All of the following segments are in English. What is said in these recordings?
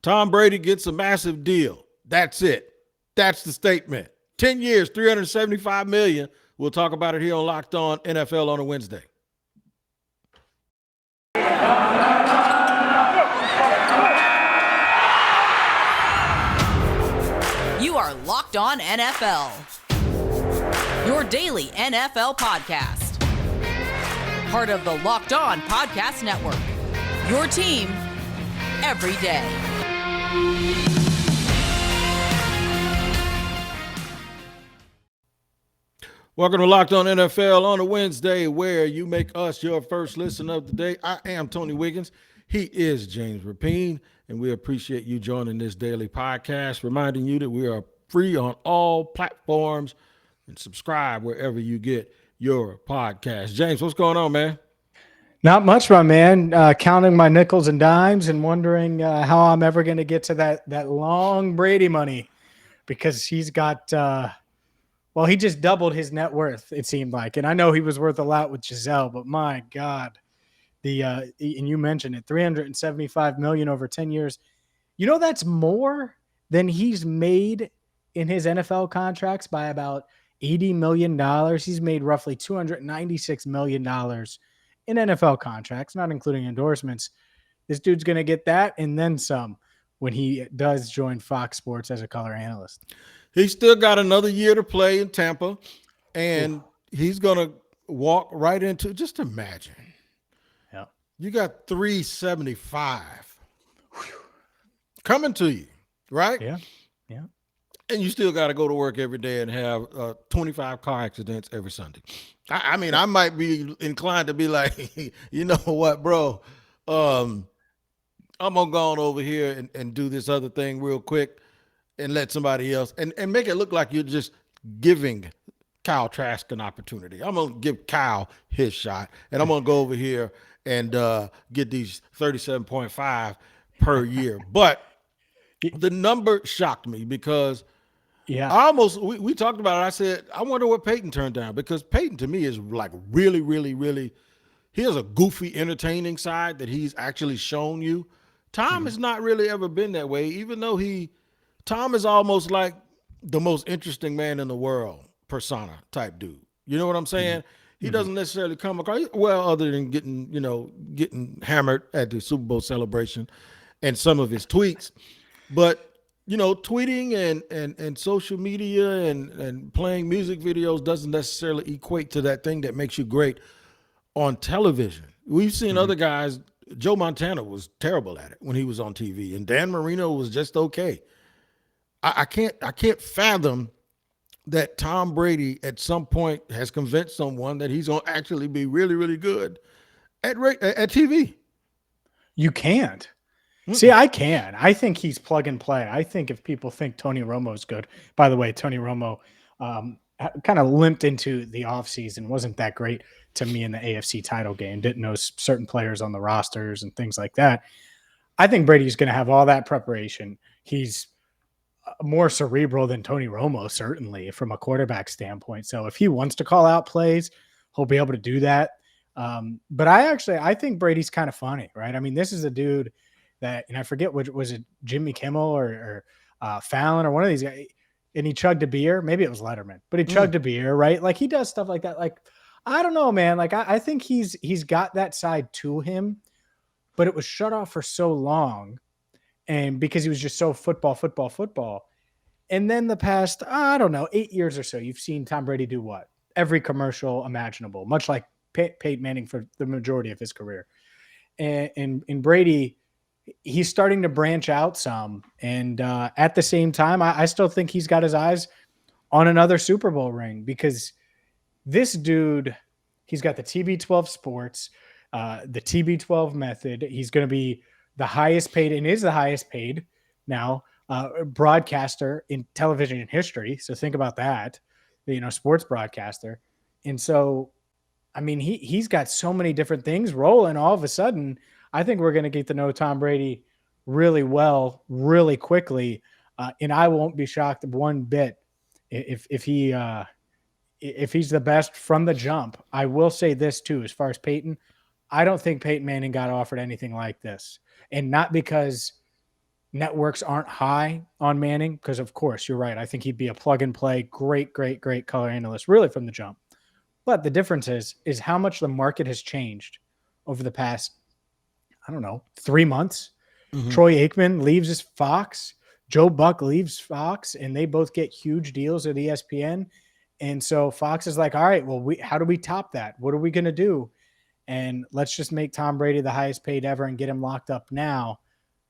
Tom Brady gets a massive deal. That's it. That's the statement. 10 years, $375 million. We'll talk about it here on Locked On NFL on a Wednesday. You are Locked On NFL, your daily NFL podcast. Part of the Locked On Podcast Network, your team every day. Welcome to Locked On NFL on a Wednesday, where you make us your first listen of the day. I am Tony Wiggins. He is James Rapien, and we appreciate you joining this daily podcast, reminding you that we are free on all platforms and subscribe wherever you get your podcast. James, what's going on, man? Not much, my man. Counting my nickels and dimes and wondering how I'm ever going to get to that long Brady money, because he's got he just doubled his net worth, it seemed like. And I know he was worth a lot with Giselle, but my God, and you mentioned it, $375 million over 10 years. You know, that's more than he's made in his NFL contracts by about $80 million. He's made roughly $296 million in NFL contracts, not including endorsements. This dude's going to get that and then some when he does join Fox Sports as a color analyst. He's still got another year to play in Tampa, and he's going to walk right into, just imagine. Yeah. You got 375 coming to you, right? Yeah. Yeah. And you still got to go to work every day and have 25 car accidents every Sunday. I mean, I might be inclined to be like, you know what, bro? I'm going to go on over here and do this other thing real quick and let somebody else, and make it look like you're just giving Kyle Trask an opportunity. I'm going to give Kyle his shot, and I'm going to go over here and get these 37.5 per year. But the number shocked me because we talked about it. I said, I wonder what Peyton turned down, because Peyton to me is like really, really, really, he has a goofy, entertaining side that he's actually shown you. Tom has not really ever been that way, even though Tom is almost like the most interesting man in the world persona type dude. You know what I'm saying? He doesn't necessarily come across well, other than getting hammered at the Super Bowl celebration and some of his tweets. But, you know, tweeting and social media and playing music videos doesn't necessarily equate to that thing that makes you great on television. We've seen other guys. Joe Montana was terrible at it when he was on TV, and Dan Marino was just okay. I can't fathom that Tom Brady at some point has convinced someone that he's going to actually be really, really good at TV. You can't. See, I can. I think he's plug and play. I think if people think Tony Romo's good, by the way, Tony Romo kind of limped into the offseason, wasn't that great to me in the AFC title game, didn't know certain players on the rosters and things like that. I think Brady's going to have all that preparation. He's more cerebral than Tony Romo, certainly from a quarterback standpoint. So if he wants to call out plays, he'll be able to do that. But I think Brady's kind of funny, right? I mean, this is a dude that, and I forget which was it, Jimmy Kimmel or Fallon or one of these guys, and he chugged a beer. Maybe it was Letterman, but he chugged a beer, right? Like he does stuff like that. Like, I don't know, man. Like I think he's got that side to him, but it was shut off for so long. And because he was just so football. And then the past, 8 years or so, you've seen Tom Brady do what? Every commercial imaginable, much like Peyton Manning for the majority of his career. And Brady, he's starting to branch out some. And at the same time, I still think he's got his eyes on another Super Bowl ring, because this dude, he's got the TB12 sports, the TB12 method. He's going to be the highest paid, and is the highest paid now broadcaster in television history. So think about that, sports broadcaster. And so, I mean, he's got so many different things rolling. All of a sudden, I think we're going to get to know Tom Brady really well, really quickly. And I won't be shocked one bit if he's the best from the jump. I will say this too, as far as Peyton, I don't think Peyton Manning got offered anything like this. And not because networks aren't high on Manning because, of course, you're right. I think he'd be a plug and play, great, great, great color analyst, really from the jump. But the difference is how much the market has changed over the past, I don't know, 3 months. Mm-hmm. Troy Aikman leaves Fox, Joe Buck leaves Fox, and they both get huge deals at ESPN. And so Fox is like, all right, well, how do we top that? What are we going to do? And let's just make Tom Brady the highest paid ever and get him locked up now.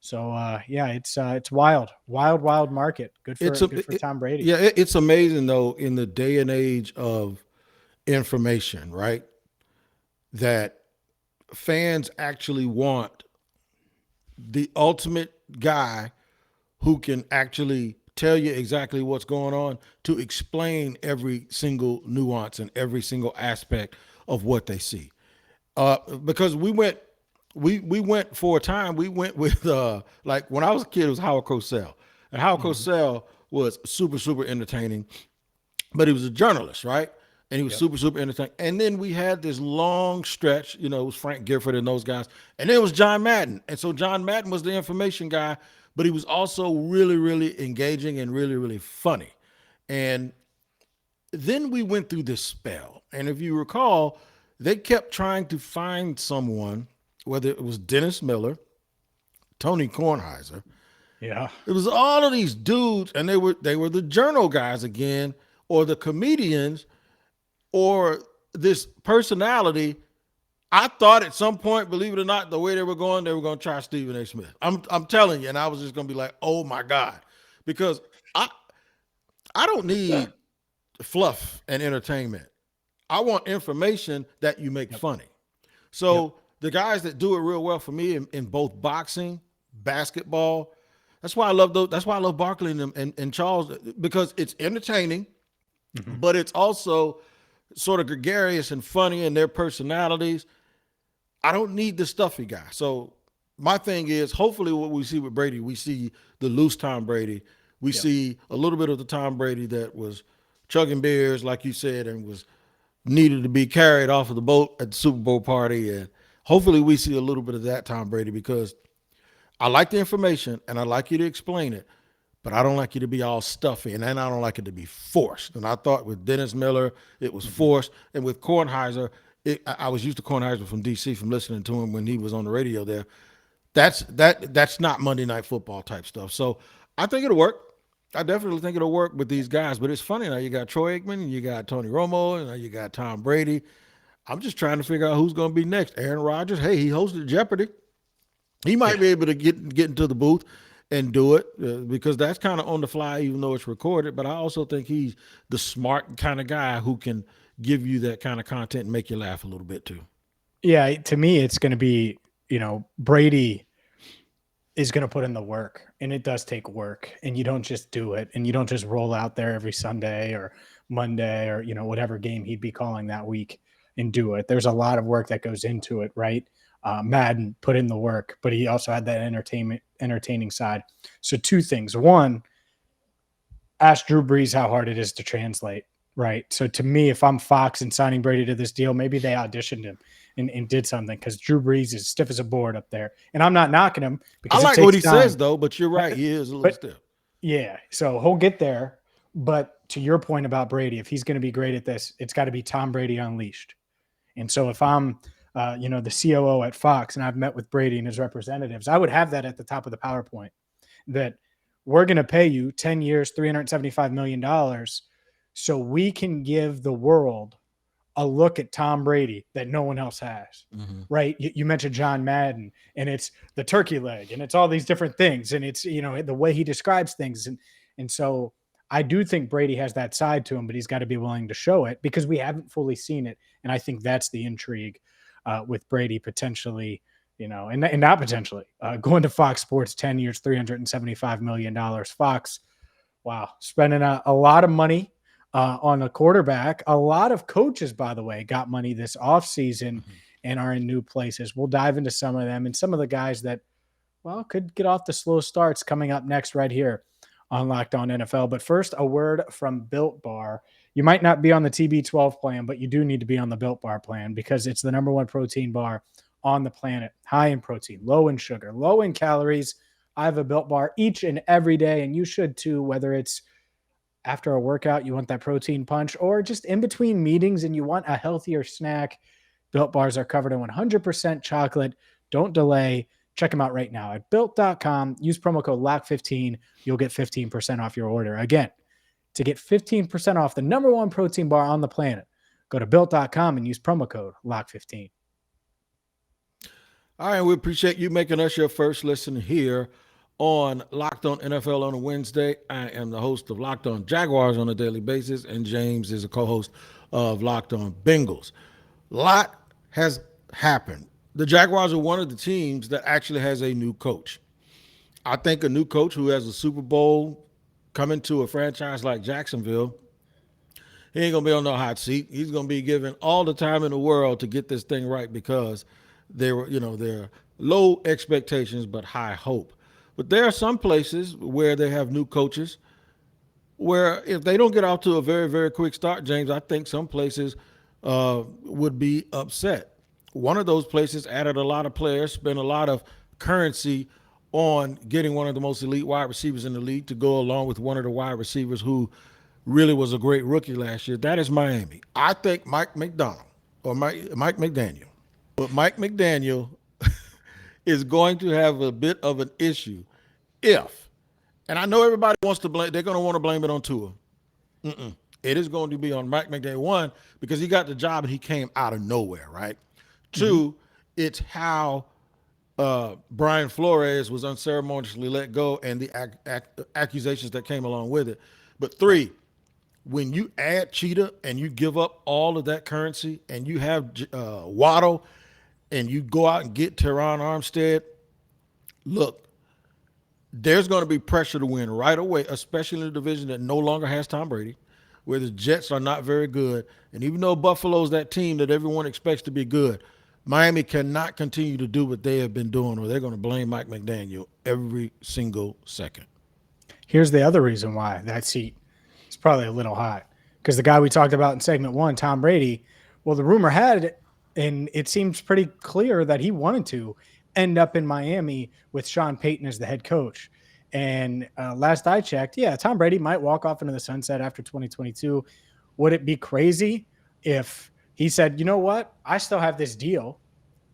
So yeah, it's wild, wild market. Good for Tom Brady. Yeah, it's amazing though in the day and age of information, right? That fans actually want the ultimate guy who can actually tell you exactly what's going on to explain every single nuance and every single aspect of what they see. Because we went for a time. We went with like when I was a kid, it was Howard Cosell, and Howard Cosell was super entertaining, but he was a journalist, right? And he was super entertaining. And then we had this long stretch, it was Frank Gifford and those guys, and then it was John Madden. And so John Madden was the information guy, but he was also really engaging and really funny. And then we went through this spell, and if you recall, they kept trying to find someone, whether it was Dennis Miller, Tony Kornheiser. Yeah. It was all of these dudes, and they were the journal guys again, or the comedians, or this personality. I thought at some point, believe it or not, the way they were going to try Stephen A. Smith. I'm telling you, and I was just going to be like, oh my God, because I don't need fluff and entertainment. I want information that you make funny. So the guys that do it real well for me in both boxing, basketball, that's why I love those. That's why I love Barkley and Charles, because it's entertaining, but it's also sort of gregarious and funny in their personalities. I don't need the stuffy guy. So my thing is, hopefully what we see with Brady, we see the loose Tom Brady. We see a little bit of the Tom Brady that was chugging beers, like you said, and was needed to be carried off of the boat at the Super Bowl party. And hopefully we see a little bit of that Tom Brady, because I like the information and I like you to explain it, but I don't like you to be all stuffy, and then I don't like it to be forced. And I thought with Dennis Miller, it was forced. And with Kornheiser, I was used to Kornheiser from DC from listening to him when he was on the radio there. That's not Monday Night Football type stuff. So I think it'll work. I definitely think it'll work with these guys. But it's funny, now you got Troy Aikman, and you got Tony Romo, and now you got Tom Brady. I'm just trying to figure out who's going to be next. Aaron Rodgers, hey, he hosted Jeopardy. He might be able to get into the booth and do it, because that's kind of on the fly, even though it's recorded. But I also think he's the smart kind of guy who can give you that kind of content and make you laugh a little bit too. Yeah, to me, it's going to be, Brady is going to put in the work, and it does take work, and you don't just do it, and you don't just roll out there every Sunday or Monday or, whatever game he'd be calling that week and do it. There's a lot of work that goes into it, right? Madden put in the work, but he also had that entertaining side. So two things. One, ask Drew Brees how hard it is to translate, right? So to me, if I'm Fox and signing Brady to this deal, maybe they auditioned him and did something, because Drew Brees is stiff as a board up there. And I'm not knocking him, because I like what he says, though, but you're right. He is a little stiff. Yeah, so he'll get there. But to your point about Brady, if he's going to be great at this, it's got to be Tom Brady unleashed. And so if I'm the COO at Fox, and I've met with Brady and his representatives, I would have that at the top of the PowerPoint, that we're going to pay you 10 years, $375 million, so we can give the world a look at Tom Brady that no one else has, right? You mentioned John Madden, and it's the turkey leg, and it's all these different things, and it's, the way he describes things. And so I do think Brady has that side to him, but he's got to be willing to show it, because we haven't fully seen it. And I think that's the intrigue with Brady potentially, and not potentially going to Fox Sports, 10 years, $375 million. Fox, wow, spending a lot of money on a quarterback. A lot of coaches, by the way, got money this offseason and are in new places. We'll dive into some of them and some of the guys that, could get off the slow starts coming up next right here on Locked On NFL. But first, a word from Built Bar. You might not be on the TB12 plan, but you do need to be on the Built Bar plan, because it's the #1 protein bar on the planet. High in protein, low in sugar, low in calories. I have a Built Bar each and every day, and you should too, whether it's after a workout, you want that protein punch, or just in between meetings and you want a healthier snack. Built Bars are covered in 100% chocolate. Don't delay. Check them out right now at built.com. Use promo code LOCK15. You'll get 15% off your order. Again, to get 15% off the number one protein bar on the planet, go to built.com and use promo code LOCK15. All right, we appreciate you making us your first listen here on Locked On NFL on a Wednesday. I am the host of Locked On Jaguars on a daily basis, and James is a co-host of Locked On Bengals. A lot has happened. The Jaguars are one of the teams that actually has a new coach. I think a new coach who has a Super Bowl coming to a franchise like Jacksonville, he ain't going to be on no hot seat. He's going to be given all the time in the world to get this thing right because they're low expectations but high hope. But there are some places where they have new coaches where if they don't get off to a very, very quick start, James, I think some places would be upset. One of those places added a lot of players, spent a lot of currency on getting one of the most elite wide receivers in the league to go along with one of the wide receivers who really was a great rookie last year. That is Miami. I think Mike McDaniel. But Mike McDaniel is going to have a bit of an issue if, and I know everybody wants to blame, they're going to want to blame it on Tua. It is going to be on Mike McDaniel. One, because he got the job and he came out of nowhere, right? Two, it's how Brian Flores was unceremoniously let go and the accusations that came along with it. But three, when you add Cheetah and you give up all of that currency and you have Waddle and you go out and get Teron Armstead, look, there's going to be pressure to win right away, especially in a division that no longer has Tom Brady, where the Jets are not very good. And even though Buffalo's that team that everyone expects to be good, Miami cannot continue to do what they have been doing, or they're going to blame Mike McDaniel every single second. Here's the other reason why that seat is probably a little hot. Because the guy we talked about in segment one, Tom Brady, well, the rumor had it, and it seems pretty clear that he wanted to end up in Miami with Sean Payton as the head coach. And last I checked, yeah, Tom Brady might walk off into the sunset after 2022. Would it be crazy if he said, you know what, I still have this deal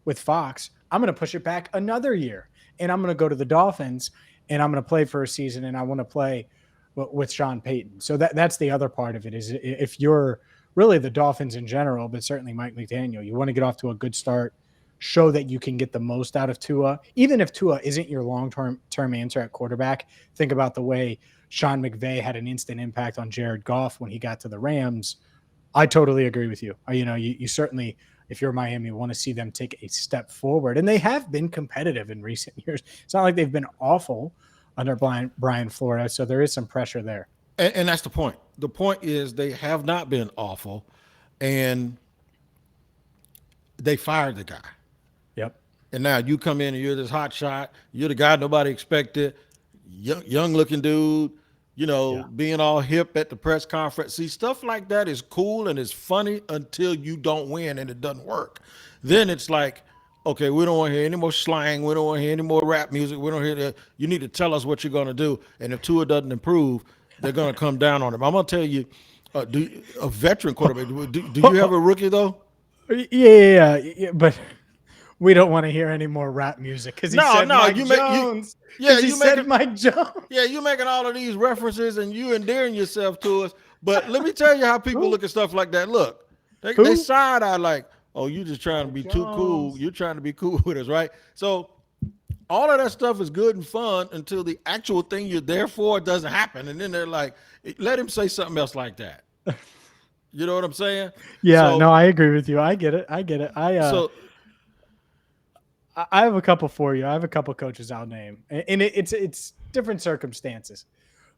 with Fox. I'm going to push it back another year, and I'm going to go to the Dolphins, and I'm going to play for a season, and I want to play with Sean Payton. So that's the other part of it is if you're really the Dolphins in general, but certainly Mike McDaniel, you want to get off to a good start, show that you can get the most out of Tua. Even if Tua isn't your long-term answer at quarterback, think about the way Sean McVay had an instant impact on Jared Goff when he got to the Rams. I totally agree with you. You certainly, if you're Miami, want to see them take a step forward. And they have been competitive in recent years. It's not like they've been awful under Brian Flores, so there is some pressure there. And that's the point. The point is they have not been awful, and they fired the guy. Yep. And now you come in and you're this hot shot. You're the guy nobody expected. Young looking dude, being all hip at the press conference. See, stuff like that is cool and it's funny until you don't win and it doesn't work. Then it's like, okay, we don't want to hear any more slang. We don't want to hear any more rap music. We don't hear that. You need to tell us what you're going to do. And if Tua doesn't improve, they're going to come down on him. I'm going to tell you, a veteran quarterback, do you have a rookie though? Yeah, but we don't want to hear any more rap music because he said Mike Jones. You said Mike Jones. Yeah, you're making all of these references and you endearing yourself to us. But let me tell you how people look at stuff like that. Look, they side eye like, oh, you just trying to be too cool. You're trying to be cool with us, right? So all of that stuff is good and fun until the actual thing you're there for doesn't happen. And then they're like, let him say something else like that. You know what I'm saying? Yeah, no, I agree with you. I get it. I have a couple for you. I have a couple coaches I'll name, and it's different circumstances,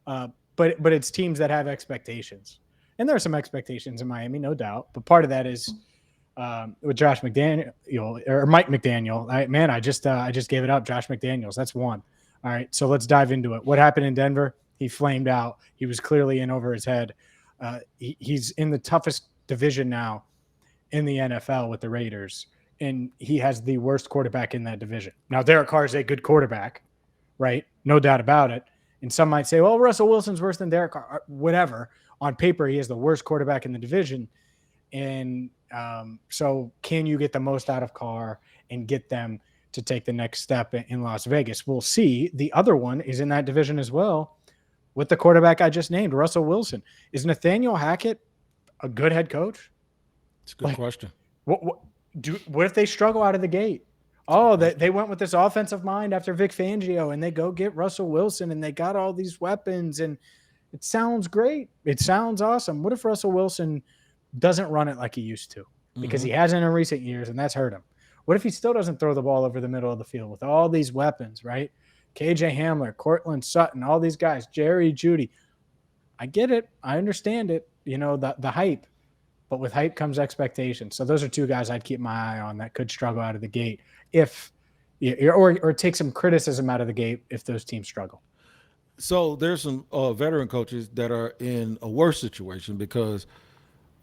but it's teams that have expectations, and there are some expectations in Miami, no doubt. But part of that is with Josh McDaniel or Mike McDaniel. I just gave it up. Josh McDaniels. That's one. All right, so let's dive into it. What happened in Denver? He flamed out. He was clearly in over his head. He's in the toughest division now in the NFL with the Raiders, and he has the worst quarterback in that division. Now, Derek Carr is a good quarterback, right? No doubt about it. And some might say, well, Russell Wilson's worse than Derek Carr. Whatever. On paper, he is the worst quarterback in the division. And so can you get the most out of Carr and get them to take the next step in Las Vegas? We'll see. The other one is in that division as well with the quarterback I just named, Russell Wilson. Is Nathaniel Hackett a good head coach? It's a good question. What if they struggle out of the gate? Oh, they went with this offensive mind after Vic Fangio, and they go get Russell Wilson, and they got all these weapons, and it sounds great. It sounds awesome. What if Russell Wilson doesn't run it like he used to? Because he hasn't in recent years, and that's hurt him. What if he still doesn't throw the ball over the middle of the field with all these weapons, right? KJ Hamler, Cortland Sutton, all these guys, Jerry Jeudy. I get it. I understand it. You know, the hype. But with hype comes expectation. So those are two guys I'd keep my eye on that could struggle out of the gate or take some criticism out of the gate if those teams struggle. So there's some veteran coaches that are in a worse situation because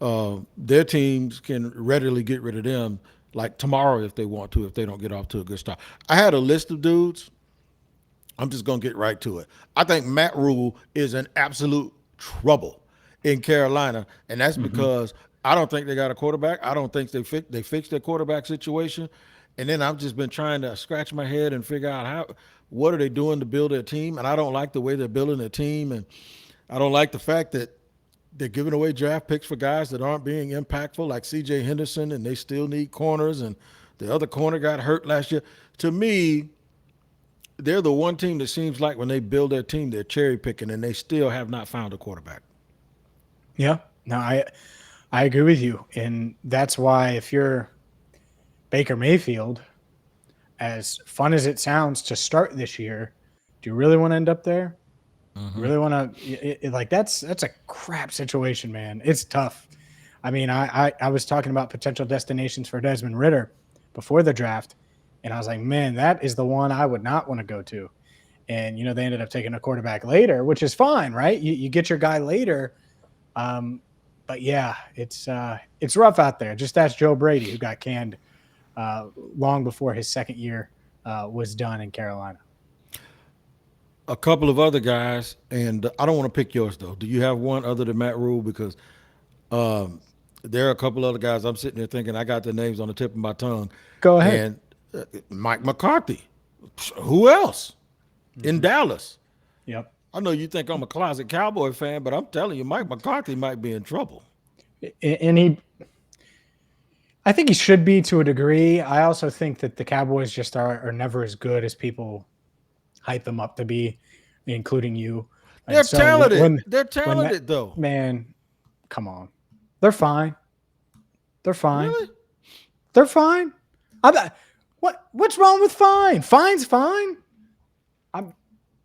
their teams can readily get rid of them like tomorrow if they want to, if they don't get off to a good start. I had a list of dudes. I'm just going to get right to it. I think Matt Rule is in absolute trouble in Carolina, and that's because I don't think they got a quarterback. I don't think they fixed their quarterback situation. And then I've just been trying to scratch my head and figure out what are they doing to build their team, and I don't like the way they're building their team, and I don't like the fact that they're giving away draft picks for guys that aren't being impactful, like C.J. Henderson, and they still need corners, and the other corner got hurt last year. To me, they're the one team that seems like when they build their team, they're cherry picking, and they still have not found a quarterback. Yeah, no, I agree with you, and that's why if you're Baker Mayfield, as fun as it sounds to start this year, do you really want to end up there? You really want to like that's a crap situation, man. It's tough. I mean, I was talking about potential destinations for Desmond Ridder before the draft, and I was like, man, that is the one I would not want to go to. And you know, they ended up taking a quarterback later, which is fine, right? You get your guy later. But yeah, it's rough out there. Just ask Joe Brady, who got canned long before his second year was done in Carolina. A couple of other guys, and I don't want to pick yours though. Do you have one other than Matt Rule? Because there are a couple other guys I'm sitting there thinking I got their names on the tip of my tongue. Go ahead. And Mike McCarthy. Who else? In Dallas. Yep. I know you think I'm a closet Cowboy fan, but I'm telling you, Mike McCarthy might be in trouble. And I think he should be to a degree. I also think that the Cowboys just are never as good as people hype them up to be, including you. They're talented. They're talented, though. Man, come on. They're fine. They're fine. Really? They're fine. What's wrong with fine? Fine's fine.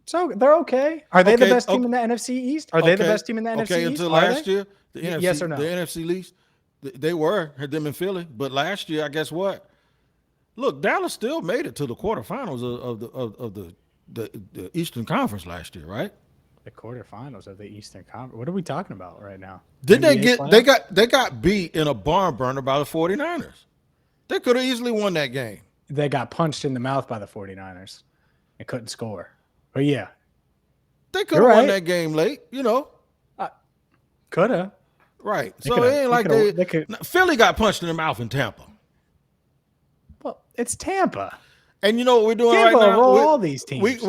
So they're okay. Are they the best team in the NFC East? Are they the best team in the NFC East? Okay, until last year, the NFC, yes or no? The NFC East, they had them in Philly. But last year, I guess what? Look, Dallas still made it to the quarterfinals of the Eastern Conference last year, right? The quarterfinals of the Eastern Conference. What are we talking about right now? Did they get playoffs? They got beat in a barn burner by the 49ers. They could have easily won that game. They got punched in the mouth by the 49ers and couldn't score. But yeah. They could have won that game late, you know. Could have. Right. So it ain't like Philly got punched in the mouth in Tampa. Well, it's Tampa. And you know what we're doing Tampa right now? All these teams.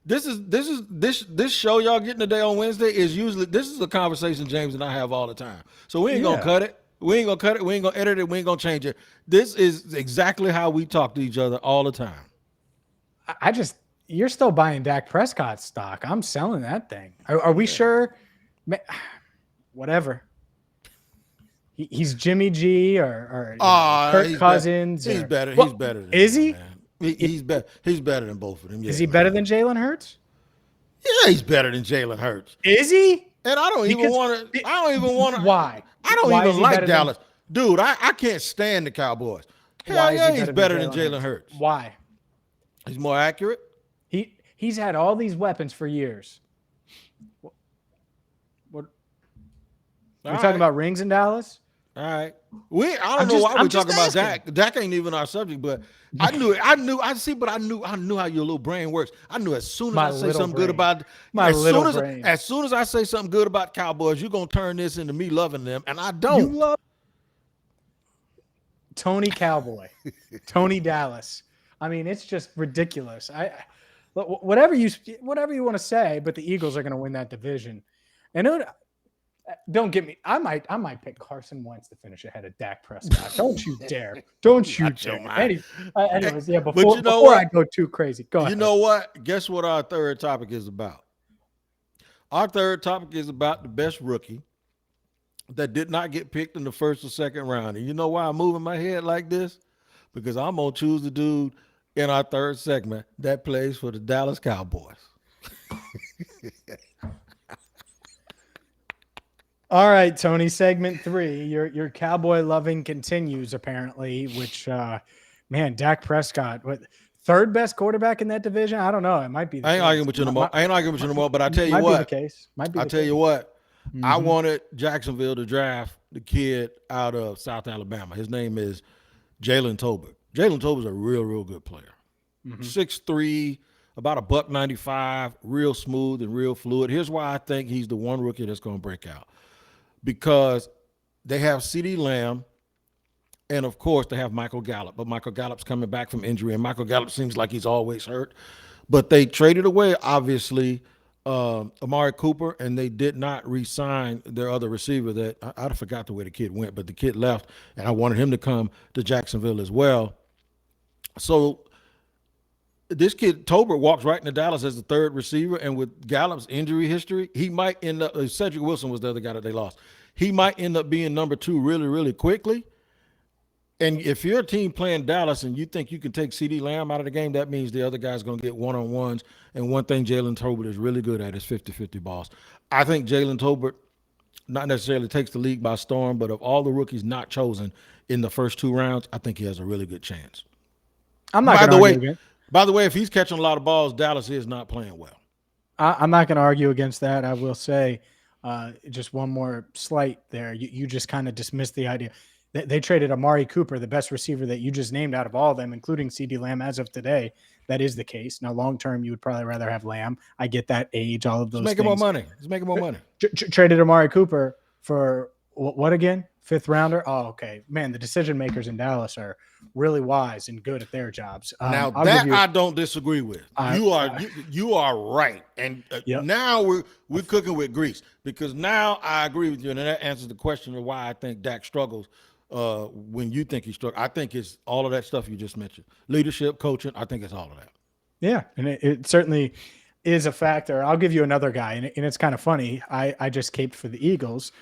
This show y'all getting today on Wednesday is usually this is a conversation James and I have all the time. So we ain't gonna cut it. We ain't gonna cut it. We ain't gonna edit it. We ain't gonna change it. This is exactly how we talk to each other all the time. You're still buying Dak Prescott stock. I'm selling that thing. Are we sure? Whatever. He's Jimmy G or Kirk Cousins. He's better. He's better than is he? Man. He's better. He's better than both of them. Yeah, is he better than Jalen Hurts? Yeah, he's better than Jalen Hurts. Is he? And I don't even want to. Why? I don't even like Dallas, dude. I can't stand the Cowboys. Hell yeah, he's better than Jalen Hurts. Why? He's more accurate. He's had all these weapons for years. What? We're talking about rings in Dallas? All right. I don't know why we're talking about Dak. Dak ain't even our subject, but I knew it. But I knew how your little brain works. I knew as soon as I say something good about as soon as I say something good about Cowboys, you're gonna turn this into me loving them, and I don't. You love Tony Cowboy, Tony Dallas. I mean, it's just ridiculous. Whatever you want to say, but the Eagles are going to win that division. And don't get me. I might pick Carson Wentz to finish ahead of Dak Prescott. Don't you dare! Don't you dare! Anyways, yeah. Before I go too crazy, go ahead. You know what? Guess what our third topic is about? Our third topic is about the best rookie that did not get picked in the first or second round. And you know why I'm moving my head like this? Because I'm gonna choose the dude in our third segment that plays for the Dallas Cowboys. All right, Tony, segment 3. Your Cowboy loving continues, apparently, which man, Dak Prescott, third best quarterback in that division? I don't know. It might be the I ain't case. arguing with you no more. I ain't arguing with you no more, but I tell you what. Might be the case. I'll tell you what. Mm-hmm. I wanted Jacksonville to draft the kid out of South Alabama. His name is Jalen Tolbert. Jalen Tolbert's a real good player. 6'3", about $195, real smooth and real fluid. Here's why I think he's the one rookie that's going to break out. Because they have CeeDee Lamb, and of course they have Michael Gallup. But Michael Gallup's coming back from injury, and Michael Gallup seems like he's always hurt. But they traded away, obviously, Amari Cooper, and they did not re-sign their other receiver that I forgot the way the kid went, but the kid left, and I wanted him to come to Jacksonville as well. So this kid, Tolbert, walks right into Dallas as the third receiver, and with Gallup's injury history, he might end up – Cedric Wilson was the other guy that they lost. He might end up being number 2 really quickly. And if you're a team playing Dallas and you think you can take CeeDee Lamb out of the game, that means the other guy's going to get one-on-ones. And one thing Jalen Tolbert is really good at is 50-50 balls. I think Jalen Tolbert not necessarily takes the league by storm, but of all the rookies not chosen in the first 2 rounds, I think he has a really good chance. I'm not going to argue against. By the way, if he's catching a lot of balls, Dallas is not playing well. I'm not going to argue against that. I will say just one more slight there. You just kind of dismissed the idea. They traded Amari Cooper, the best receiver that you just named out of all of them, including CeeDee Lamb as of today. That is the case. Now, long-term, you would probably rather have Lamb. I get that age, all of those things. He's making more money. Traded Amari Cooper for what again? 5th rounder? Oh, okay. Man, the decision makers in Dallas are really wise and good at their jobs. Now, I don't disagree with. You are right. And now we're cooking with grease, because now I agree with you, and that answers the question of why I think Dak struggles. When you think he struck, I think it's all of that stuff you just mentioned. Leadership, coaching, I think it's all of that. Yeah, and it certainly is a factor. I'll give you another guy, and it's kind of funny. I just caped for the Eagles.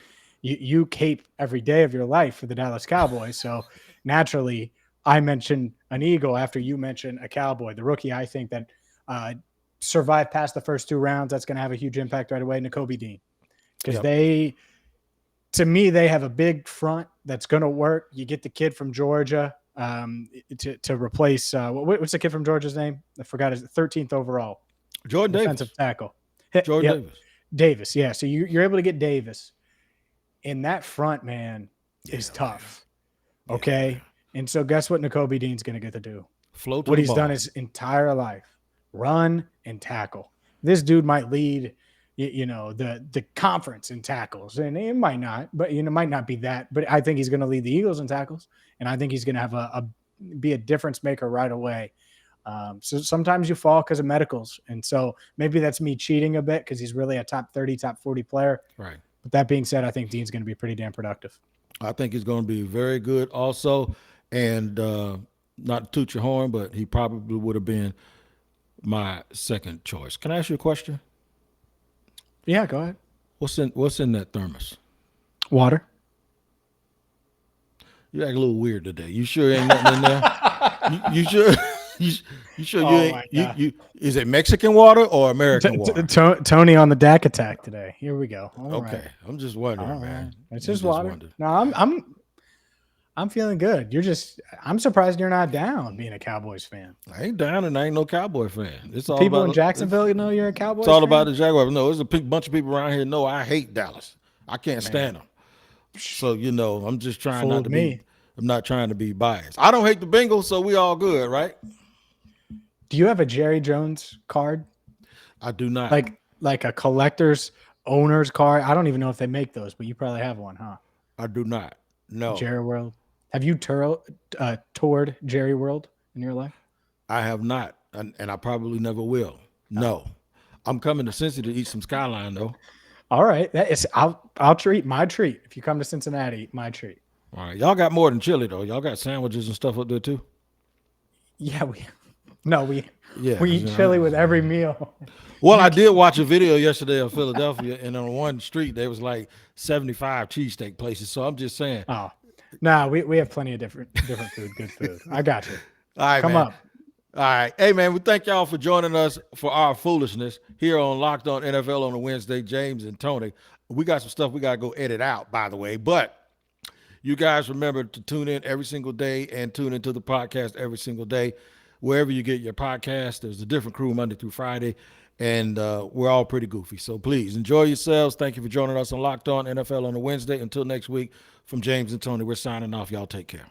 You cape every day of your life for the Dallas Cowboys, so naturally I mentioned an Eagle after you mentioned a Cowboy. The rookie I think that survived past the first 2 rounds, that's going to have a huge impact right away, Nakobe Dean. Because to me, they have a big front that's going to work. You get the kid from Georgia to replace what's the kid from Georgia's name? I forgot his 13th overall. Jordan defensive Davis. Tackle. Jordan Davis. Yeah. So you're able to get Davis. And that front, man, is tough. Okay. Yeah. And so guess what Nakobe Dean's going to get to do? Float to what the he's ball. Done his entire life. Run and tackle. This dude might lead the conference in tackles, and it might not, but it might not be that, but I think he's going to lead the Eagles in tackles, and I think he's going to have be a difference maker right away. So sometimes you fall because of medicals, and so maybe that's me cheating a bit because he's really a top 30, top 40 player. Right. But that being said, I think Dean's going to be pretty damn productive. I think he's going to be very good also, and not to toot your horn, but he probably would have been my second choice. Can I ask you a question? Yeah, go ahead. What's in that thermos? Water. You act a little weird today. You sure ain't nothing in there? you sure? You sure you ain't? You is it Mexican water or American water? Tony on the Dak attack today. Here we go. All okay, right. I'm just wondering, man. It's just water. No, I'm feeling good. I'm surprised you're not down being a Cowboys fan. I ain't down, and I ain't no Cowboy fan. It's all people about, in Jacksonville, you're a Cowboys fan? It's all fan? about the Jaguars. No, there's a bunch of people around here know I hate Dallas. I can't stand them. So, I'm just trying not Fooled to me. I'm not trying to be biased. I don't hate the Bengals, so we all good, right? Do you have a Jerry Jones card? I do not. Like a collector's owner's card? I don't even know if they make those, but you probably have one, huh? I do not. No, Jerry World. Have you toured Jerry World in your life? I have not. And I probably never will. No. I'm coming to Cincy to eat some Skyline, though. All right. I'll treat my treat. If you come to Cincinnati, my treat. All right. Y'all got more than chili, though. Y'all got sandwiches and stuff up there, too? Yeah, we eat Yeah, chili with every meal. Well, I did watch a video yesterday of Philadelphia, and on one street, there was like 75 cheesesteak places. So I'm just saying. Oh, no, we have plenty of different food, good food. I got you. All right, Come man. up. All right. Hey, man, we thank y'all for joining us for our foolishness here on Locked On NFL on a Wednesday. James and Tony. We got some stuff we got to go edit out, by the way. But you guys remember to tune in every single day and tune into the podcast every single day. Wherever you get your podcast, there's a different crew Monday through Friday, and we're all pretty goofy. So please enjoy yourselves. Thank you for joining us on Locked On NFL on a Wednesday. Until next week, from James and Tony, we're signing off. Y'all take care.